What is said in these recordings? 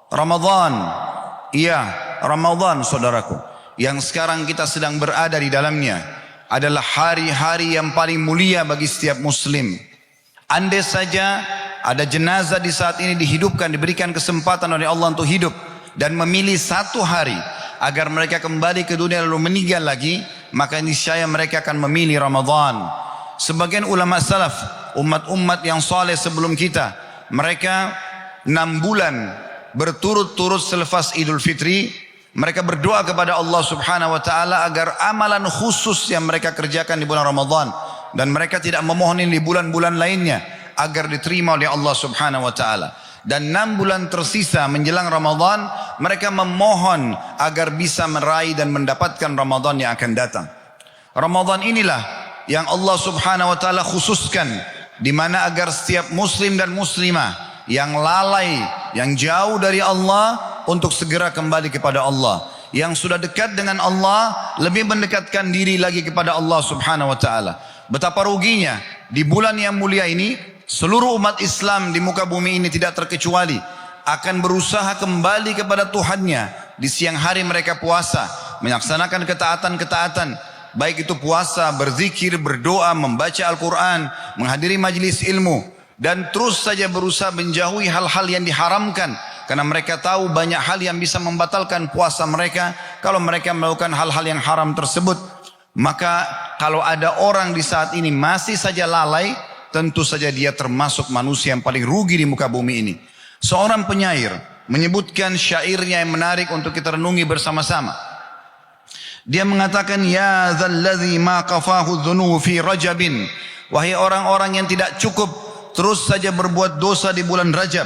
Ramadan. Iya, Ramadan saudaraku. Yang sekarang kita sedang berada di dalamnya adalah hari-hari yang paling mulia bagi setiap muslim. Andai saja ada jenazah di saat ini dihidupkan, diberikan kesempatan oleh Allah untuk hidup dan memilih satu hari agar mereka kembali ke dunia lalu meninggal lagi, maka niscaya mereka akan memilih Ramadan. Sebagian ulama salaf, umat-umat yang saleh sebelum kita, mereka 6 bulan berturut-turut selepas Idul Fitri, mereka berdoa kepada Allah Subhanahu wa taala agar amalan khusus yang mereka kerjakan di bulan Ramadan dan mereka tidak memohon di bulan-bulan lainnya agar diterima oleh Allah Subhanahu wa taala. Dan 6 bulan tersisa menjelang Ramadan, mereka memohon agar bisa meraih dan mendapatkan Ramadan yang akan datang. Ramadan inilah yang Allah Subhanahu wa taala khususkan, di mana agar setiap muslim dan muslimah yang lalai, yang jauh dari Allah untuk segera kembali kepada Allah. Yang sudah dekat dengan Allah lebih mendekatkan diri lagi kepada Allah Subhanahu wa taala. Betapa ruginya di bulan yang mulia ini seluruh umat Islam di muka bumi ini tidak terkecuali akan berusaha kembali kepada Tuhannya. Di siang hari mereka puasa, melaksanakan ketaatan-ketaatan, baik itu puasa, berzikir, berdoa, membaca Al-Quran, menghadiri majelis ilmu, dan terus saja berusaha menjauhi hal-hal yang diharamkan, karena mereka tahu banyak hal yang bisa membatalkan puasa mereka kalau mereka melakukan hal-hal yang haram tersebut. Maka kalau ada orang di saat ini masih saja lalai, tentu saja dia termasuk manusia yang paling rugi di muka bumi ini. Seorang penyair menyebutkan syairnya yang menarik untuk kita renungi bersama-sama. Dia mengatakan, ya dzalladzi ma qafahu dzunubu fi rajabin, wahai orang-orang yang tidak cukup terus saja berbuat dosa di bulan Rajab.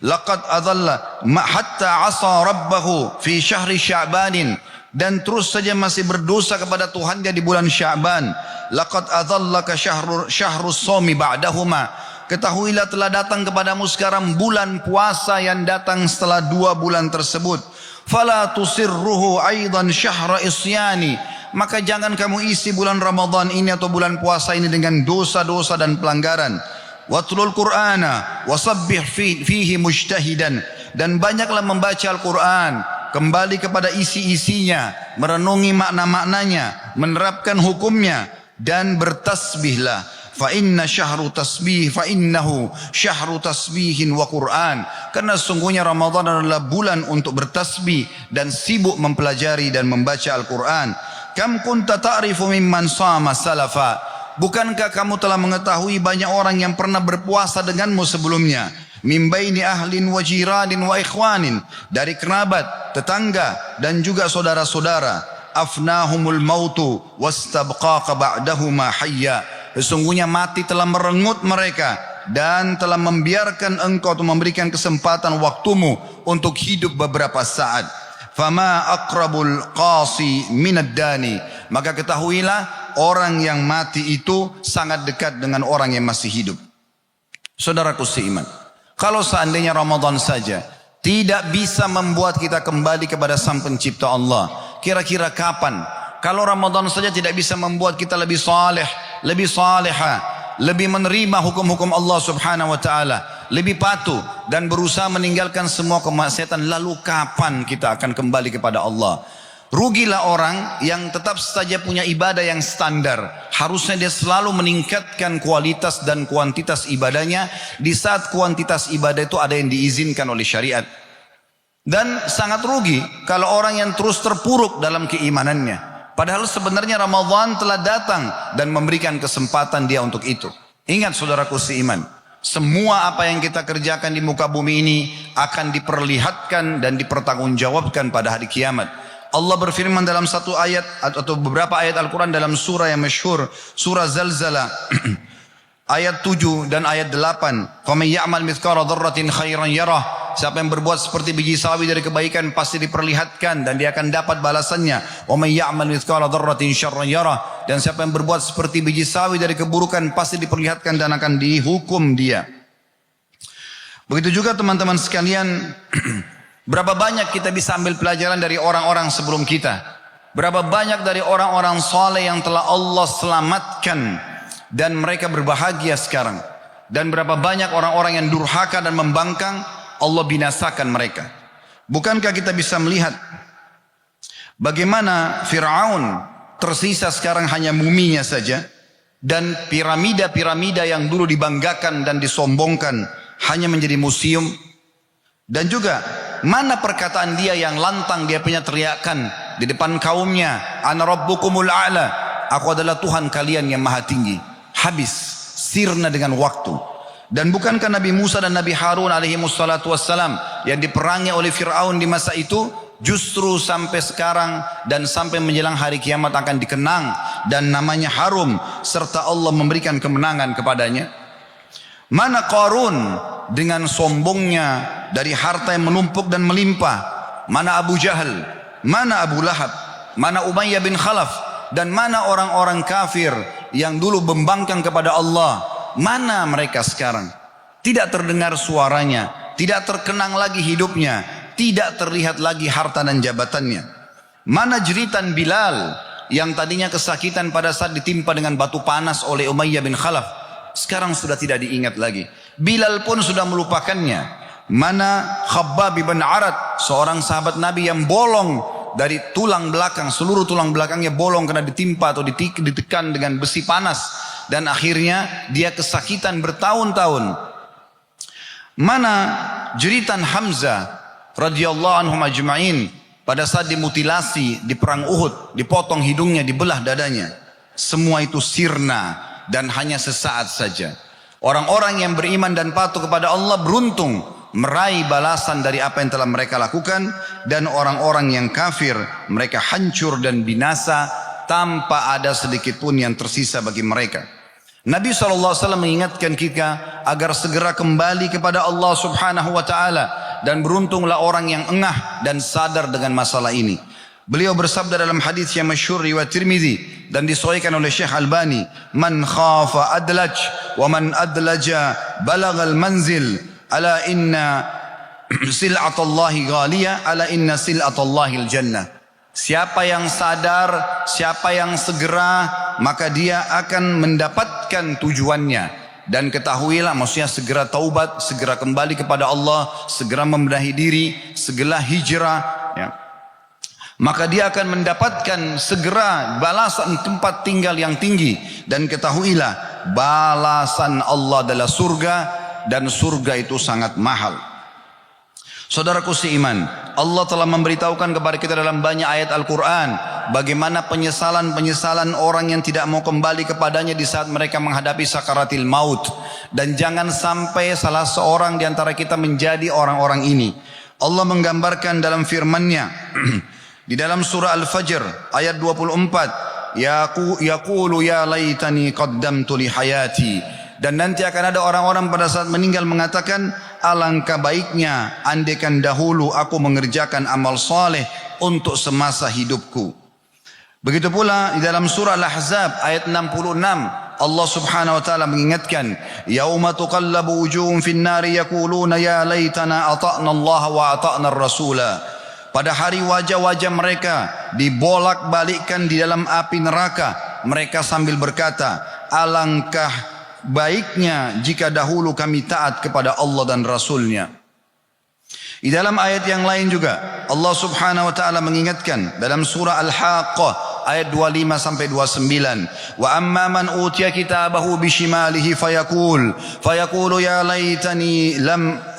Laqad adalla hatta asa rabbahu fi syahri sya'banin, dan terus saja masih berdosa kepada Tuhannya di bulan Sya'ban. Laqad adallaka syahrus shaumi ba'dahuma, ketahuilah telah datang kepadamu sekarang bulan puasa yang datang setelah 2 bulan tersebut. Fala tusirruhu aidan syahra isyani, maka jangan kamu isi bulan Ramadan ini atau bulan puasa ini dengan dosa-dosa dan pelanggaran. Watlul Qur'ana wasabbih fihi mujtahidan, dan banyaklah membaca Al-Quran, kembali kepada isi-isinya, merenungi makna-maknanya, menerapkan hukumnya, dan bertasbihlah. Fa innahu syahru tasbihin wa Qur'an, karena sungguhnya Ramadan adalah bulan untuk bertasbih dan sibuk mempelajari dan membaca Al-Quran. Kam kunta ta'rifu mimman sama salafa, bukankah kamu telah mengetahui banyak orang yang pernah berpuasa denganmu sebelumnya? Min baini ahlin wa jiranin wa ikhwanin, dari kerabat, tetangga, dan juga saudara-saudara. Afnahumul mautu wastabqaqa ba'dahuma hayya, sesungguhnya mati telah merenggut mereka dan telah membiarkan engkau untuk memberikan kesempatan waktumu untuk hidup beberapa saat. Fama aqrabul qasi minad dani, maka ketahuilah orang yang mati itu sangat dekat dengan orang yang masih hidup. Saudaraku seiman, kalau seandainya Ramadan saja tidak bisa membuat kita kembali kepada Sang Pencipta Allah, kira-kira kapan? Kalau Ramadan saja tidak bisa membuat kita lebih saleh, lebih saleha, lebih menerima hukum-hukum Allah Subhanahu wa taala, lebih patuh dan berusaha meninggalkan semua kemaksiatan, lalu kapan kita akan kembali kepada Allah? Rugilah orang yang tetap saja punya ibadah yang standar. Harusnya dia selalu meningkatkan kualitas dan kuantitas ibadahnya di saat kuantitas ibadah itu ada yang diizinkan oleh syariat. Dan sangat rugi kalau orang yang terus terpuruk dalam keimanannya, padahal sebenarnya Ramadan telah datang dan memberikan kesempatan dia untuk itu. Ingat saudaraku seiman, semua apa yang kita kerjakan di muka bumi ini akan diperlihatkan dan dipertanggungjawabkan pada hari kiamat. Allah berfirman dalam satu ayat atau beberapa ayat Al-Quran dalam surah yang masyhur, surah Zalzalah ayat 7 dan ayat 8. Faman ya'mal mithqala dzarratin khairan yarah, siapa yang berbuat seperti biji sawi dari kebaikan pasti diperlihatkan dan dia akan dapat balasannya. Wa may ya'mal mithqala dzarratin syarran yarah, dan siapa yang berbuat seperti biji sawi dari keburukan pasti diperlihatkan dan akan dihukum dia. Begitu juga teman-teman sekalian, berapa banyak kita bisa ambil pelajaran dari orang-orang sebelum kita. Berapa banyak dari orang-orang saleh yang telah Allah selamatkan dan mereka berbahagia sekarang. Dan berapa banyak orang-orang yang durhaka dan membangkang, Allah binasakan mereka. Bukankah kita bisa melihat bagaimana Fir'aun tersisa sekarang hanya muminya saja, dan piramida-piramida yang dulu dibanggakan dan disombongkan hanya menjadi museum. Dan juga mana perkataan dia yang lantang, dia punya teriakan di depan kaumnya, ana rabbukumul a'la, aku adalah Tuhan kalian yang maha tinggi. Habis, sirna dengan waktu. Dan bukankah Nabi Musa dan Nabi Harun alaihi wassalatu wassalam yang diperangi oleh Fir'aun di masa itu justru sampai sekarang dan sampai menjelang hari kiamat akan dikenang dan namanya harum, serta Allah memberikan kemenangan kepadanya? Mana Qarun dengan sombongnya dari harta yang menumpuk dan melimpah? Mana Abu Jahal? Mana Abu Lahab? Mana Umayyah bin Khalaf? Dan mana orang-orang kafir yang dulu membangkang kepada Allah? Mana mereka sekarang? Tidak terdengar suaranya, tidak terkenang lagi hidupnya, tidak terlihat lagi harta dan jabatannya. Mana jeritan Bilal yang tadinya kesakitan pada saat ditimpa dengan batu panas oleh Umayyah bin Khalaf? Sekarang sudah tidak diingat lagi. Bilal pun sudah melupakannya. Mana Khabbab bin Arad, seorang sahabat Nabi yang bolong dari tulang belakang, seluruh tulang belakangnya bolong karena ditimpa atau ditekan dengan besi panas, dan akhirnya dia kesakitan bertahun-tahun. Mana jeritan Hamzah radhiyallahu anhum ajma'in pada saat dimutilasi di perang Uhud, dipotong hidungnya, dibelah dadanya. Semua itu sirna dan hanya sesaat saja. Orang-orang yang beriman dan patuh kepada Allah beruntung meraih balasan dari apa yang telah mereka lakukan, dan orang-orang yang kafir mereka hancur dan binasa tanpa ada sedikit pun yang tersisa bagi mereka. Nabi SAW mengingatkan kita agar segera kembali kepada Allah Subhanahu wa ta'ala, dan beruntunglah orang yang engah dan sadar dengan masalah ini. Beliau bersabda dalam hadis yang masyhur riwayat Tirmidzi dan disahihkan oleh Syekh Albani, "Man khafa adlaj wa man adlaja balagal manzil, ala inna sil'atallahi ghaliyah, ala inna sil'atallahi al-jannah." Siapa yang sadar, siapa yang segera, maka dia akan mendapatkan tujuannya. Dan ketahuilah, maksudnya segera taubat, segera kembali kepada Allah, segera membenahi diri, segera hijrah, ya. Maka dia akan mendapatkan segera balasan tempat tinggal yang tinggi. Dan ketahuilah, balasan Allah adalah surga, dan surga itu sangat mahal. Saudaraku seiman, Allah telah memberitahukan kepada kita dalam banyak ayat Al-Quran bagaimana penyesalan-penyesalan orang yang tidak mau kembali kepadanya di saat mereka menghadapi sakaratil maut. Dan jangan sampai salah seorang di antara kita menjadi orang-orang ini. Allah menggambarkan dalam firman-Nya di dalam surah Al-Fajr ayat 24, yaqulu ya laitani qaddamtu li hayati. Dan nanti akan ada orang-orang pada saat meninggal mengatakan, alangkah baiknya andaikan dahulu aku mengerjakan amal saleh untuk semasa hidupku. Begitu pula di dalam surah Al-Ahzab ayat 66, Allah Subhanahu wa taala mengingatkan, yauma tuqallabu wujuhum fin nari yaquluna ya laitana ata'na Allah wa ata'na ar-rasula. Pada hari wajah-wajah mereka dibolak-balikkan di dalam api neraka, mereka sambil berkata, alangkah baiknya jika dahulu kami taat kepada Allah dan Rasulnya. Di dalam ayat yang lain juga Allah Subhanahu wa taala mengingatkan dalam surah Al-Haqqah ayat 25 sampai 29, wa amma man utiya kitabahu bishimalihi fayaqulu ya laitani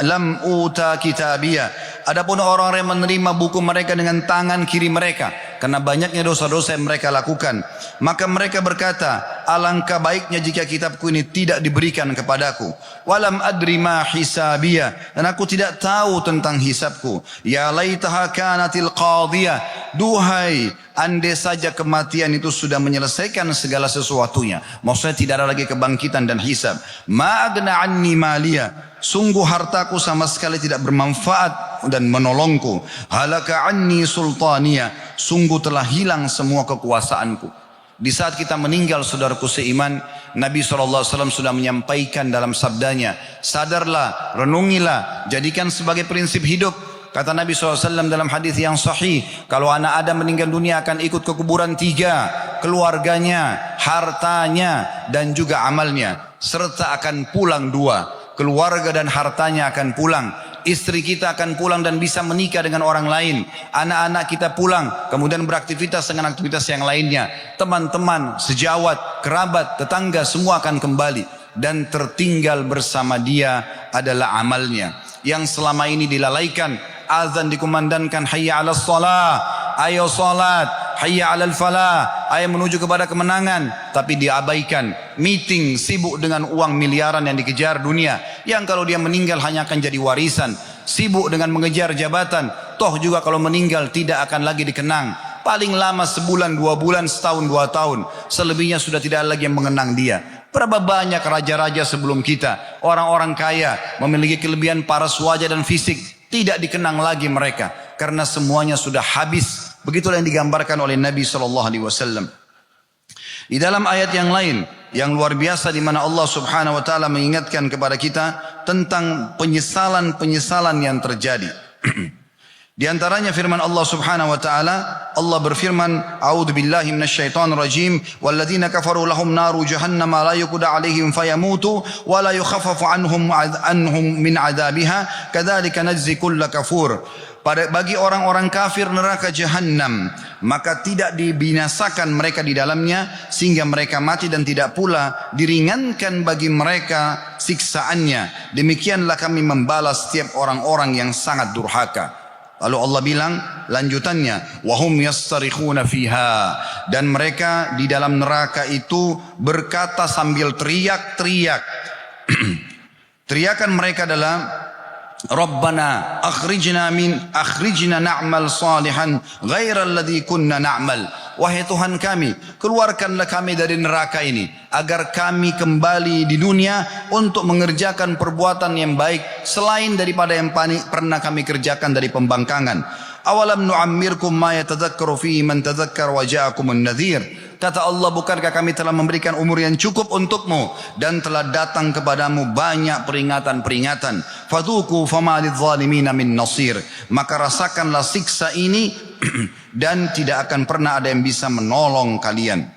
lam uta kitabiyah. Adapun orang-orang yang menerima buku mereka dengan tangan kiri mereka karena banyaknya dosa-dosa yang mereka lakukan, maka mereka berkata, alangkah baiknya jika kitabku ini tidak diberikan kepadaku. Walam adri ma hisabiyah, dan aku tidak tahu tentang hisabku. Ya laitaha kanatil qadiyah, duhai andai saja kematian itu sudah menyelesaikan segala sesuatunya. Maksudnya tidak ada lagi kebangkitan dan hisab. Ma agna anni maliyah, sungguh hartaku sama sekali tidak bermanfaat dan menolongku. Halaka anni sultaniya, sungguh telah hilang semua kekuasaanku. Di saat kita meninggal, saudaraku seiman, Nabi SAW sudah menyampaikan dalam sabdanya, sadarlah, renungilah, jadikan sebagai prinsip hidup. Kata Nabi SAW dalam hadis yang sahih, kalau anak Adam meninggal dunia akan ikut ke kuburan 3, keluarganya, hartanya, dan juga amalnya. Serta akan pulang 2, keluarga dan hartanya akan pulang. Istri kita akan pulang dan bisa menikah dengan orang lain. Anak-anak kita pulang, kemudian beraktivitas dengan aktivitas yang lainnya. Teman-teman, sejawat, kerabat, tetangga, semua akan kembali. Dan tertinggal bersama dia adalah amalnya. Yang selama ini dilalaikan. Azan dikumandangkan, hayya ala salah, ayo salat, hayya ala falah, ayo menuju kepada kemenangan. Tapi diabaikan. Meeting, sibuk dengan uang miliaran yang dikejar dunia. Yang kalau dia meninggal hanya akan jadi warisan. Sibuk dengan mengejar jabatan. Toh juga kalau meninggal tidak akan lagi dikenang. Paling lama sebulan, 2 bulan, setahun, 2 tahun. Selebihnya sudah tidak ada lagi yang mengenang dia. Berapa banyak raja-raja sebelum kita, orang-orang kaya, memiliki kelebihan paras wajah dan fisik, tidak dikenang lagi mereka. Karena semuanya sudah habis. Begitulah yang digambarkan oleh Nabi SAW. Di dalam ayat yang lain, yang luar biasa di mana Allah Subhanahu Wa Taala mengingatkan kepada kita tentang penyesalan-penyesalan yang terjadi. Di antaranya firman Allah Subhanahu wa taala, Allah berfirman, "A'udzu billahi minasyaitonir rajim, walladzina kafaru lahum naru jahannam la yuqda 'alaihim fayamutu wa la yukhaffafu anhum min 'adzabiha, kadzalika najzi kulla kafur." Bagi orang-orang kafir neraka jahanam, maka tidak dibinasakan mereka di dalamnya sehingga mereka mati, dan tidak pula diringankan bagi mereka siksaannya. Demikianlah kami membalas setiap orang-orang yang sangat durhaka. Lalu Allah bilang lanjutannya, wahum yastarikhuna fiha, dan mereka di dalam neraka itu berkata sambil teriak-teriak. Teriakan mereka adalah, Rabbana akhrijna na'mal salihan ghairal ladzi kunna na'mal. Wahai Tuhan kami, keluarkanlah kami dari neraka ini agar kami kembali di dunia untuk mengerjakan perbuatan yang baik selain daripada yang pernah kami kerjakan dari pembangkangan. Awalam nu'ammirkum ma yatadzakkaru fihi man tadzakkar wa ja'akumun nadhir. Kata Allah, bukankah kami telah memberikan umur yang cukup untukmu dan telah datang kepadamu banyak peringatan-peringatan. Fadhuku fama lidzalimina min nasir. Maka rasakanlah siksa ini dan tidak akan pernah ada yang bisa menolong kalian.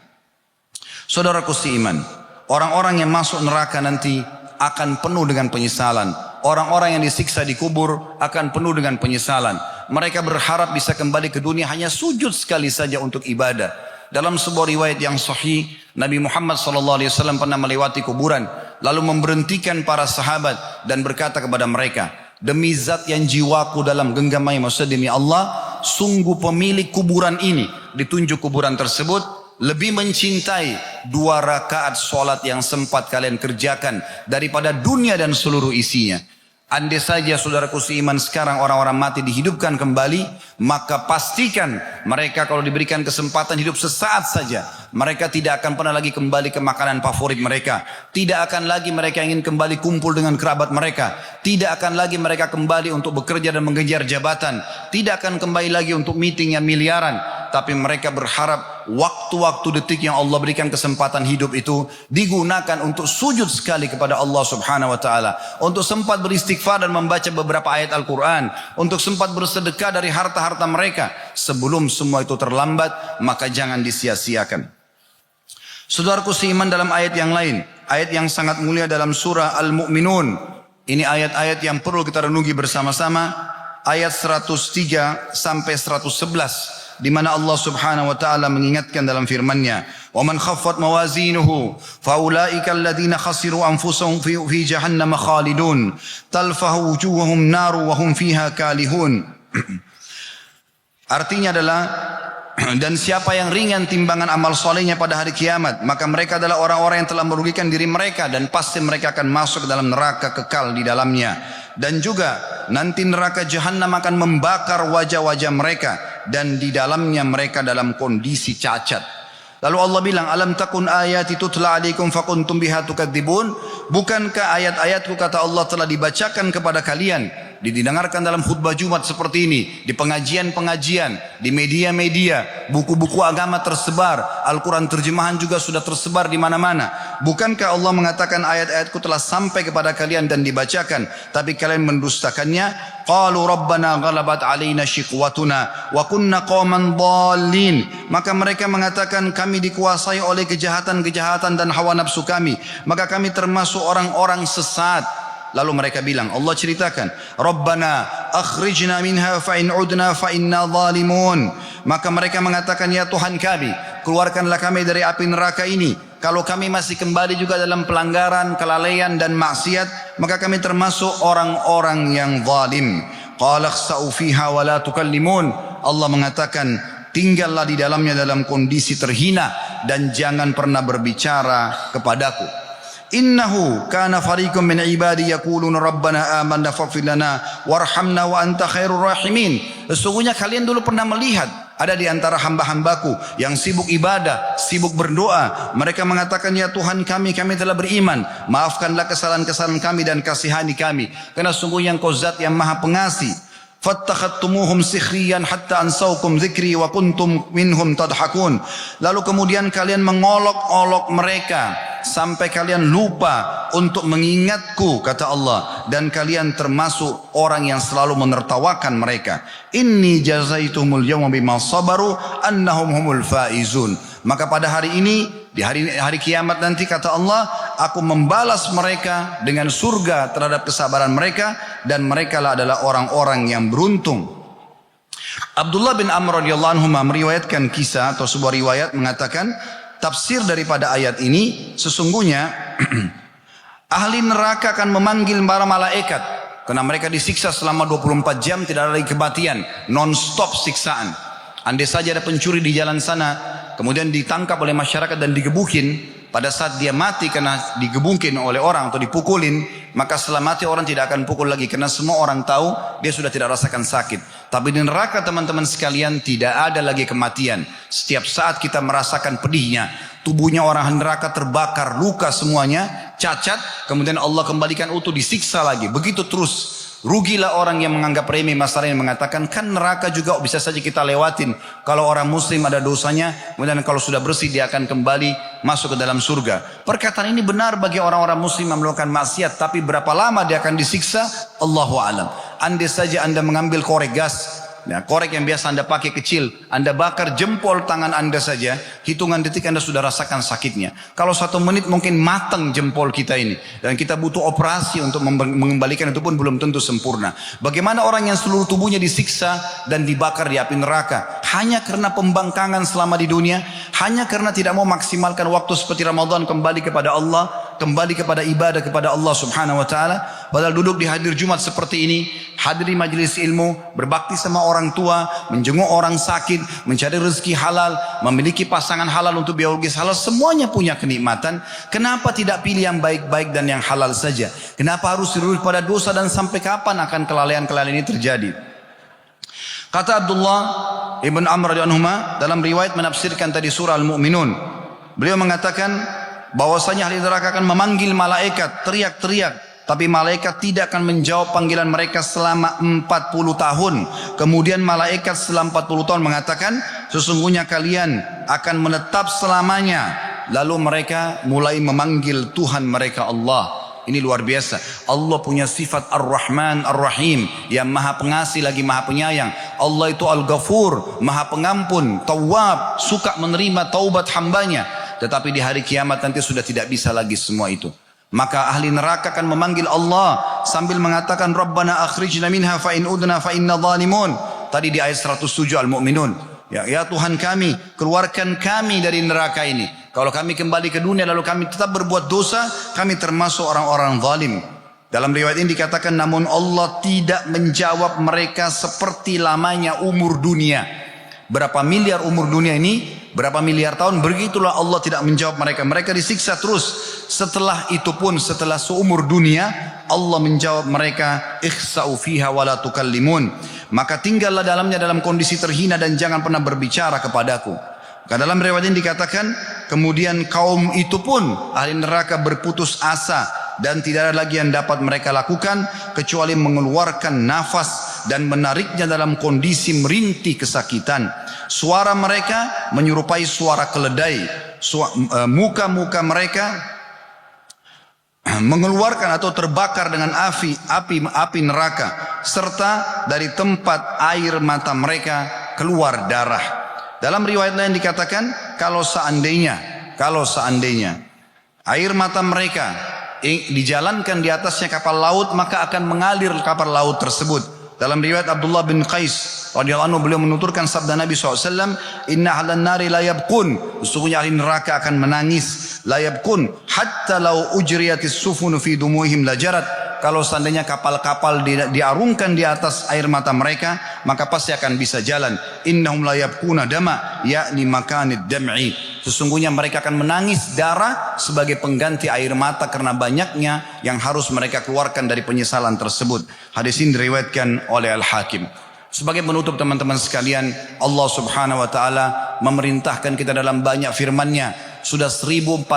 Saudaraku seiman, orang-orang yang masuk neraka nanti akan penuh dengan penyesalan. Orang-orang yang disiksa di kubur akan penuh dengan penyesalan. Mereka berharap bisa kembali ke dunia hanya sujud sekali saja untuk ibadah. Dalam sebuah riwayat yang sahih, Nabi Muhammad SAW pernah melewati kuburan, lalu memberhentikan para sahabat dan berkata kepada mereka, demi zat yang jiwaku dalam genggamai, maksud demi Allah, sungguh pemilik kuburan ini, ditunjuk kuburan tersebut, lebih mencintai 2 rakaat solat yang sempat kalian kerjakan daripada dunia dan seluruh isinya. Andai saja saudaraku seiman sekarang orang-orang mati dihidupkan kembali, maka pastikan mereka kalau diberikan kesempatan hidup sesaat saja, mereka tidak akan pernah lagi kembali ke makanan favorit mereka. Tidak akan lagi mereka ingin kembali kumpul dengan kerabat mereka. Tidak akan lagi mereka kembali untuk bekerja dan mengejar jabatan. Tidak akan kembali lagi untuk meeting yang miliaran. Tapi mereka berharap waktu-waktu detik yang Allah berikan kesempatan hidup itu digunakan untuk sujud sekali kepada Allah Subhanahu wa taala, untuk sempat beristighfar dan membaca beberapa ayat Al-Qur'an, untuk sempat bersedekah dari harta-harta mereka. Sebelum semua itu terlambat, maka jangan disia-siakan. Saudaraku seiman, dalam ayat yang lain, ayat yang sangat mulia dalam surah Al-Mu'minun, ini ayat-ayat yang perlu kita renungi bersama-sama, ayat 103 sampai 111. Di mana Allah Subhanahu wa taala mengingatkan dalam firman-Nya, "Wa man khaffat mawazinuhu faulaika alladziina khasiru anfusahum fi jahannam khalidun talfahu wujuhahum naru wa hum fiha kalihun." Artinya adalah, dan siapa yang ringan timbangan amal solehnya pada hari kiamat, maka mereka adalah orang-orang yang telah merugikan diri mereka dan pasti mereka akan masuk ke dalam neraka kekal di dalamnya. Dan juga nanti neraka jahanam akan membakar wajah-wajah mereka dan di dalamnya mereka dalam kondisi cacat. Lalu Allah bilang, alam takun ayati tutla alaikum fakuntum biha tukadzibun. Bukankah ayat-ayatku, kata Allah, telah dibacakan kepada kalian, didengarkan dalam khutbah Jumat seperti ini, di pengajian-pengajian, di media-media, buku-buku agama tersebar, Al-Quran terjemahan juga sudah tersebar di mana-mana. Bukankah Allah mengatakan ayat-ayatku telah sampai kepada kalian dan dibacakan, tapi kalian mendustakannya? Qalu rabbana ghalabat alaina shiqwatuna wa kunna qauman dhalin. Maka mereka mengatakan, kami dikuasai oleh kejahatan-kejahatan dan hawa nafsu kami, maka kami termasuk orang-orang sesat. Lalu mereka bilang, Allah ceritakan, Rabbana akhrijna minha fa in udna fa inna zalimun. Maka mereka mengatakan, ya Tuhan kami, keluarkanlah kami dari api neraka ini. Kalau kami masih kembali juga dalam pelanggaran, kelalaian dan maksiat, maka kami termasuk orang-orang yang zalim. Qala khsa'u fiha wa la tukallimun. Allah mengatakan, tinggallah di dalamnya dalam kondisi terhina dan jangan pernah berbicara kepadaku. Innahu kana fariqun min ibadi yaquluna rabbana amanna faghfir lana warhamna wa anta khairur rahimin. Sesungguhnya kalian dulu pernah melihat ada di antara hamba-hambaku yang sibuk ibadah, sibuk berdoa. Mereka mengatakan, ya Tuhan kami telah beriman. Maafkanlah kesalahan-kesalahan kami dan kasihani kami. Karena sungguhnya Engkau zat yang maha pengasih. Fattakhattumuhum sikhriyan hatta ansaukum dzikri wa kuntum minhum tadhakun. Lalu kemudian kalian mengolok-olok mereka sampai kalian lupa untuk mengingatku, kata Allah, dan kalian termasuk orang yang selalu menertawakan mereka. Inni jazaitumul yawma bima sabaru annahum humul faizun. Maka pada hari ini, di hari kiamat nanti, kata Allah, aku membalas mereka dengan surga terhadap kesabaran mereka, dan mereka adalah orang-orang yang beruntung. Abdullah bin Amr radhiyallahu anhu meriwayatkan kisah atau sebuah riwayat mengatakan, tafsir daripada ayat ini, sesungguhnya ahli neraka akan memanggil para malaikat karena mereka disiksa selama 24 jam, tidak ada lagi kematian, non-stop siksaan. Andai saja ada pencuri di jalan sana, kemudian ditangkap oleh masyarakat dan digebukin, pada saat dia mati karena digebukin oleh orang atau dipukulin, maka setelah mati orang tidak akan pukul lagi karena semua orang tahu dia sudah tidak rasakan sakit. Tapi di neraka teman-teman sekalian tidak ada lagi kematian. Setiap saat kita merasakan pedihnya, tubuhnya orang neraka terbakar, luka semuanya, cacat, kemudian Allah kembalikan utuh, disiksa lagi, begitu terus. Rugilah orang yang menganggap remeh masalah yang mengatakan, kan neraka juga bisa saja kita lewatin. Kalau orang muslim ada dosanya, kemudian kalau sudah bersih dia akan kembali masuk ke dalam surga. Perkataan ini benar bagi orang-orang muslim yang melakukan maksiat, tapi berapa lama dia akan disiksa? Allahu a'lam. Andai saja Anda mengambil korek gas, ya, korek yang biasa Anda pakai kecil, Anda bakar jempol tangan Anda saja, hitungan detik Anda sudah rasakan sakitnya. Kalau 1 menit mungkin matang jempol kita ini, dan kita butuh operasi untuk mengembalikan, itu pun belum tentu sempurna. Bagaimana orang yang seluruh tubuhnya disiksa dan dibakar di api neraka hanya karena pembangkangan selama di dunia, hanya karena tidak mau maksimalkan waktu seperti Ramadan, kembali kepada Allah, kembali kepada ibadah kepada Allah subhanahu wa ta'ala. Padahal duduk di hadir Jumat seperti ini, hadiri majelis ilmu, berbakti sama orang tua, menjenguk orang sakit, mencari rezeki halal, memiliki pasangan halal untuk biologis halal, semuanya punya kenikmatan. Kenapa tidak pilih yang baik-baik dan yang halal saja? Kenapa harus terus pada dosa, dan sampai kapan akan kelalaian-kelalaian ini terjadi? Kata Abdullah ibn Amr radhiyallahu anhu dalam riwayat menafsirkan tadi surah Al-Mu'minun, beliau mengatakan bahwasanya ahli neraka akan memanggil malaikat, teriak-teriak, tapi malaikat tidak akan menjawab panggilan mereka selama 40 tahun. Kemudian malaikat setelah 40 tahun mengatakan, sesungguhnya kalian akan menetap selamanya. Lalu mereka mulai memanggil Tuhan mereka Allah. Ini luar biasa. Allah punya sifat Ar-Rahman Ar-Rahim, yang maha pengasih lagi maha penyayang. Allah itu Al-Ghafur, maha pengampun, Tawwab, suka menerima taubat hambanya. Tetapi di hari kiamat nanti sudah tidak bisa lagi semua itu. Maka ahli neraka akan memanggil Allah sambil mengatakan, Rabbana akhrijna minha fa in udna fa inna zalimun. Tadi di ayat 107 Al-Mu'minun. Ya Tuhan kami, keluarkan kami dari neraka ini. Kalau kami kembali ke dunia lalu kami tetap berbuat dosa, kami termasuk orang-orang zalim. Dalam riwayat ini dikatakan, namun Allah tidak menjawab mereka seperti lamanya umur dunia. Berapa miliar umur dunia ini? Berapa miliar tahun? Begitulah Allah tidak menjawab mereka. Mereka disiksa terus. Setelah itu pun, setelah seumur dunia, Allah menjawab mereka, ikhsa'u fiha wa la tukallimun. Maka tinggallah dalamnya dalam kondisi terhina dan jangan pernah berbicara kepadaku. Karena dalam riwayat ini dikatakan, kemudian kaum itu pun ahli neraka berputus asa dan tidak ada lagi yang dapat mereka lakukan kecuali mengeluarkan nafas dan menariknya dalam kondisi merintih kesakitan. Suara mereka menyerupai suara keledai. Muka-muka mereka mengeluarkan atau terbakar dengan api neraka, serta dari tempat air mata mereka keluar darah. Dalam riwayat lain dikatakan, kalau seandainya air mata mereka dijalankan di atasnya kapal laut, maka akan mengalir kapal laut tersebut. Dalam riwayat Abdullah bin Qais radhiyallahu anhu, beliau menuturkan sabda Nabi SAW, inna ahlan nari la yabkun, sesungguhnya ahli neraka akan menangis, la yabkun hatta law ujriyatis sufunu fi dumuhim lajarat, kalau seandainya kapal-kapal diarungkan di atas air mata mereka, maka pasti akan bisa jalan. Innahum la yabkuna dama, yakni makanid dam'i, sesungguhnya mereka akan menangis darah sebagai pengganti air mata karena banyaknya yang harus mereka keluarkan dari penyesalan tersebut. Hadis ini diriwayatkan oleh Al-Hakim. Sebagai penutup teman-teman sekalian, Allah Subhanahu wa taala memerintahkan kita dalam banyak firman-Nya. Sudah 1400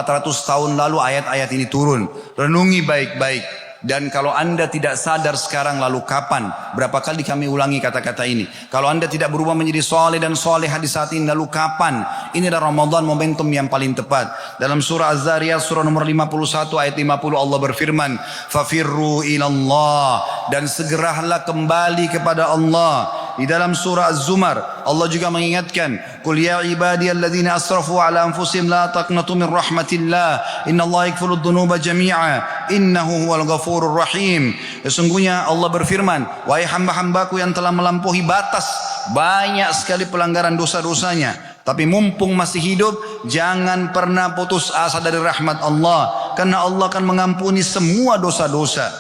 tahun lalu ayat-ayat ini turun. Renungi baik-baik. Dan kalau anda tidak sadar sekarang, lalu kapan? Berapa kali kami ulangi kata-kata ini. Kalau anda tidak berubah menjadi soleh dan solehah di saat ini, lalu kapan? Ini adalah Ramadan, momentum yang paling tepat. Dalam surah Az-Zariyat surah nomor 51 ayat 50 Allah berfirman, fafirru ilallah, dan segeralah kembali kepada Allah. Di dalam surah Az-Zumar Allah juga mengingatkan, qul ya ibadiyalladzina asrafu ala anfusihim la taqnatu min rahmatillah innallaha yaghfiru dzunuba jami'a innahu huwal ghafurur rahim. Sesungguhnya Allah berfirman, wahai hamba-hambaku yang telah melampaui batas, banyak sekali pelanggaran dosa-dosanya, tapi mumpung masih hidup, jangan pernah putus asa dari rahmat Allah, karena Allah akan mengampuni semua dosa-dosa,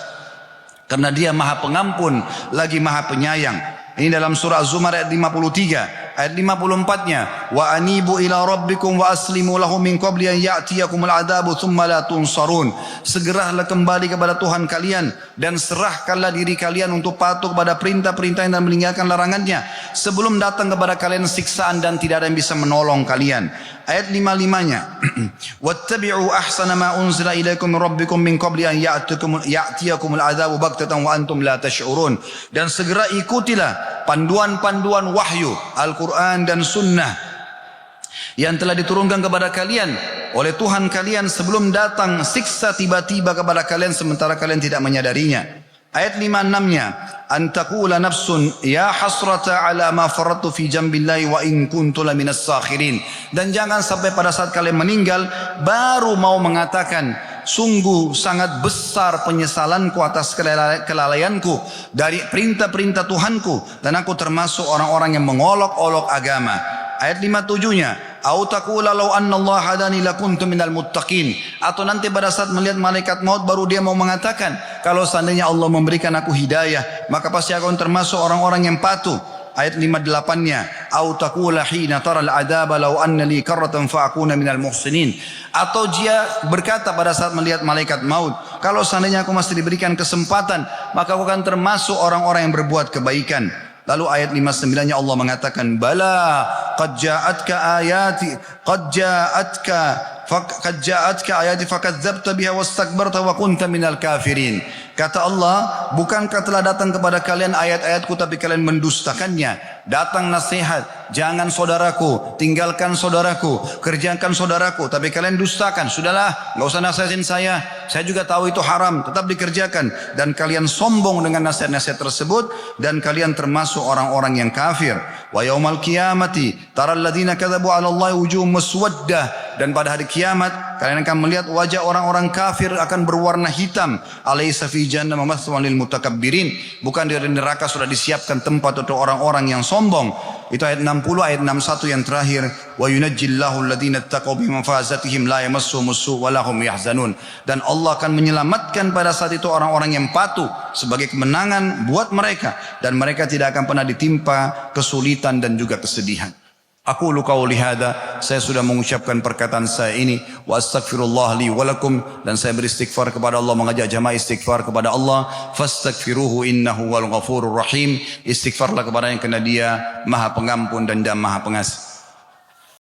karena Dia Maha Pengampun lagi Maha Penyayang. Ini dalam surah Az-Zumar ayat 53. Ayat 54-nya, wa anibu ila rabbikum wa aslimu lahu min qabli an ya'tiyakumul adabu thumma la tunsarun. Segeralah kembali kepada Tuhan kalian dan serahkanlah diri kalian untuk patuh kepada perintah-perintahnya dan meninggalkan larangannya sebelum datang kepada kalian siksaan dan tidak ada yang bisa menolong kalian. Ayat 55-nya, wattabi'u ahsana ma unzila ilaikum min rabbikum min qabli an ya'tiyakumul adabu baghtatan wa antum la tash'urun. Dan segera ikutilah panduan-panduan wahyu Al-Quran dan Sunnah yang telah diturunkan kepada kalian oleh Tuhan kalian sebelum datang siksa tiba-tiba kepada kalian sementara kalian tidak menyadarinya. Ayat 56-nya, antakula nafsun ya hasrata ala ma faradtu fi jambillahi wa in kuntu laminas sakhirin. Dan jangan sampai pada saat kalian meninggal baru mau mengatakan, sungguh sangat besar penyesalanku atas kelalaianku dari perintah-perintah Tuhanku, dan aku termasuk orang-orang yang mengolok-olok agama. Ayat 57-nya, au taqula law anna Allah hadani lakuntu minal muttaqin. Atau nanti pada saat melihat malaikat maut baru dia mau mengatakan, kalau seandainya Allah memberikan aku hidayah, maka pasti aku termasuk orang-orang yang patuh. Ayat 58-nya, au taqula hina taral adaba law anna li karratan fa akuna minal muhsinin. Atau dia berkata pada saat melihat malaikat maut, kalau seandainya aku masih diberikan kesempatan, maka aku akan termasuk orang-orang yang berbuat kebaikan. Lalu ayat 59-nya Allah mengatakan, bala qad ja'atka ayati fakadzdzabta biha wastakbarta wa kunta minal kafirin. Kata Allah, bukankah telah datang kepada kalian ayat-ayatku tapi kalian mendustakannya. Datang nasihat, jangan saudaraku, tinggalkan saudaraku, kerjakan saudaraku, tapi kalian dustakan. Sudahlah, enggak usah nasihatin saya juga tahu itu haram, tetap dikerjakan. Dan kalian sombong dengan nasihat-nasihat tersebut, dan kalian termasuk orang-orang yang kafir. Wa yaumal qiyamati taral ladzina kadzabu 'ala Allahi wujuhum muswaddah. Dan pada hari kiamat kalian akan melihat wajah orang-orang kafir akan berwarna hitam. Alaysa fi jahannam mathwan lil mutakabbirin. Bukan di neraka sudah disiapkan tempat untuk orang-orang yang sombong. Itu ayat 60, ayat 61 yang terakhir, wa yunajjillahu alladhina ittaqaw bi mafazatihim la yamassuhum as-su' wa lahum yahzanun. Dan Allah akan menyelamatkan pada saat itu orang-orang yang patuh sebagai kemenangan buat mereka, dan mereka tidak akan pernah ditimpa kesulitan dan juga kesedihan. Aku qauli hadza, saya sudah mengucapkan perkataan saya ini, wa astaghfirullah li wa lakum, dan saya beristighfar kepada Allah, mengajak jamaah istighfar kepada Allah. Fastaghfiruhu innahu wal ghafurur rahim. Istighfarlah kepada yang, karena Dia Maha Pengampun dan Maha Pengasih.